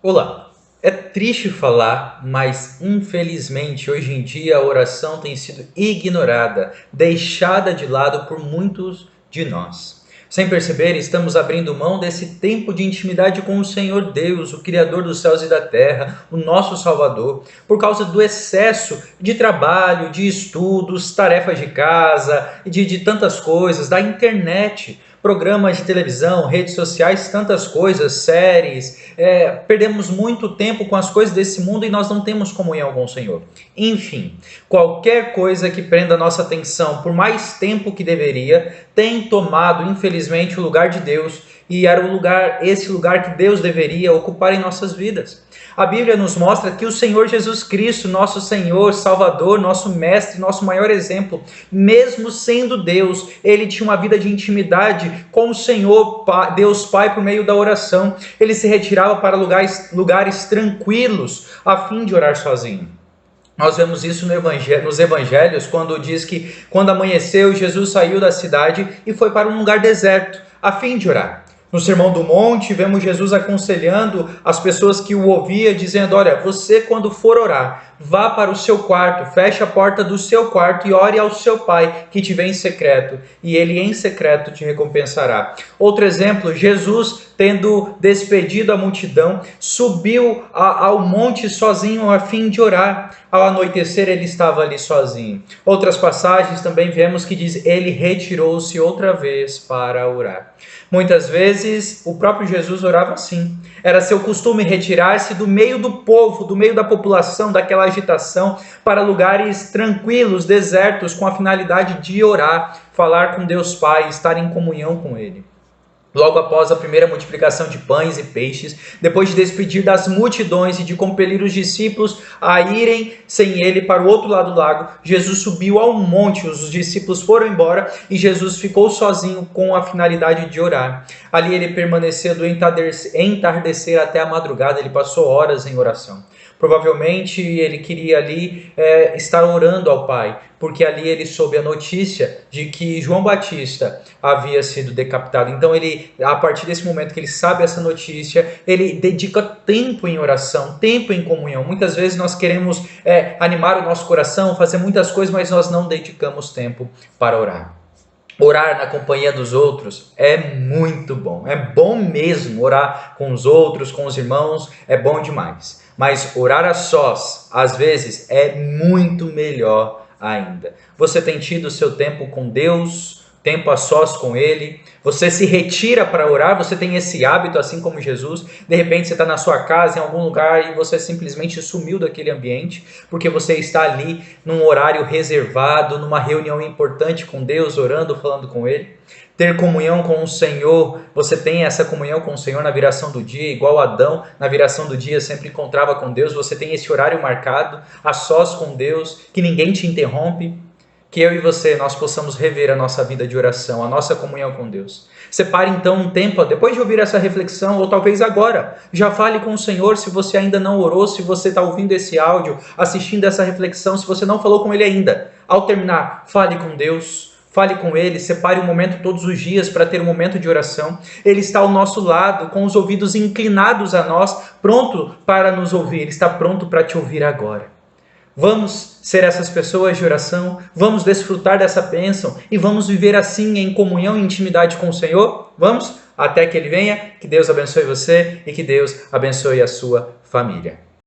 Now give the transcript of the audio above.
Olá, é triste falar, mas infelizmente hoje em dia a oração tem sido ignorada, deixada de lado por muitos de nós. Sem perceber, estamos abrindo mão desse tempo de intimidade com o Senhor Deus, o Criador dos céus e da terra, o nosso Salvador, por causa do excesso de trabalho, de estudos, tarefas de casa, de tantas coisas, da internet. Programas de televisão, redes sociais, tantas coisas, séries, perdemos muito tempo com as coisas desse mundo e nós não temos comunhão com o Senhor. Enfim, qualquer coisa que prenda a nossa atenção por mais tempo que deveria, tem tomado, infelizmente, o lugar de Deus e era esse lugar que Deus deveria ocupar em nossas vidas. A Bíblia nos mostra que o Senhor Jesus Cristo, nosso Senhor, Salvador, nosso Mestre, nosso maior exemplo, mesmo sendo Deus, ele tinha uma vida de intimidade com o Senhor, Deus Pai, por meio da oração. Ele se retirava para lugares tranquilos, a fim de orar sozinho. Nós vemos isso nos evangelhos, quando diz que quando amanheceu, Jesus saiu da cidade e foi para um lugar deserto, a fim de orar. No Sermão do Monte, vemos Jesus aconselhando as pessoas que o ouviam, dizendo: olha, você quando for orar, vá para o seu quarto, feche a porta do seu quarto e ore ao seu Pai que te vê em secreto, e ele em secreto te recompensará. Outro exemplo, Jesus, tendo despedido a multidão, subiu ao monte sozinho a fim de orar. Ao anoitecer ele estava ali sozinho. Outras passagens também vemos que diz: ele retirou-se outra vez para orar. Muitas vezes o próprio Jesus orava assim. Era seu costume retirar-se do meio do povo, do meio da população, daquela agitação, para lugares tranquilos, desertos, com a finalidade de orar, falar com Deus Pai, estar em comunhão com Ele. Logo após a primeira multiplicação de pães e peixes, depois de despedir das multidões e de compelir os discípulos a irem sem ele para o outro lado do lago, Jesus subiu ao monte, os discípulos foram embora e Jesus ficou sozinho com a finalidade de orar. Ali ele permaneceu do entardecer até a madrugada, ele passou horas em oração. Provavelmente ele queria ali estar orando ao Pai, porque ali ele soube a notícia de que João Batista havia sido decapitado. Então ele, a partir desse momento que ele sabe essa notícia, ele dedica tempo em oração, tempo em comunhão. Muitas vezes nós queremos animar o nosso coração, fazer muitas coisas, mas nós não dedicamos tempo para orar. Orar na companhia dos outros é muito bom, é bom mesmo orar com os outros, com os irmãos, é bom demais. Mas orar a sós, às vezes, é muito melhor ainda. Você tem tido o seu tempo com Deus, tempo a sós com Ele, você se retira para orar, você tem esse hábito assim como Jesus, de repente você está na sua casa, em algum lugar, e você simplesmente sumiu daquele ambiente, porque você está ali num horário reservado, numa reunião importante com Deus, orando, falando com Ele. Ter comunhão com o Senhor, você tem essa comunhão com o Senhor na viração do dia, igual Adão, na viração do dia sempre encontrava com Deus, você tem esse horário marcado, a sós com Deus, que ninguém te interrompe. Que eu e você, nós possamos rever a nossa vida de oração, a nossa comunhão com Deus. Separe então um tempo, depois de ouvir essa reflexão, ou talvez agora, já fale com o Senhor se você ainda não orou, se você está ouvindo esse áudio, assistindo essa reflexão, se você não falou com Ele ainda. Ao terminar, fale com Deus. Fale com Ele, separe um momento todos os dias para ter um momento de oração. Ele está ao nosso lado, com os ouvidos inclinados a nós, pronto para nos ouvir. Ele está pronto para te ouvir agora. Vamos ser essas pessoas de oração, vamos desfrutar dessa bênção e vamos viver assim em comunhão e intimidade com o Senhor? Vamos? Até que Ele venha, que Deus abençoe você e que Deus abençoe a sua família.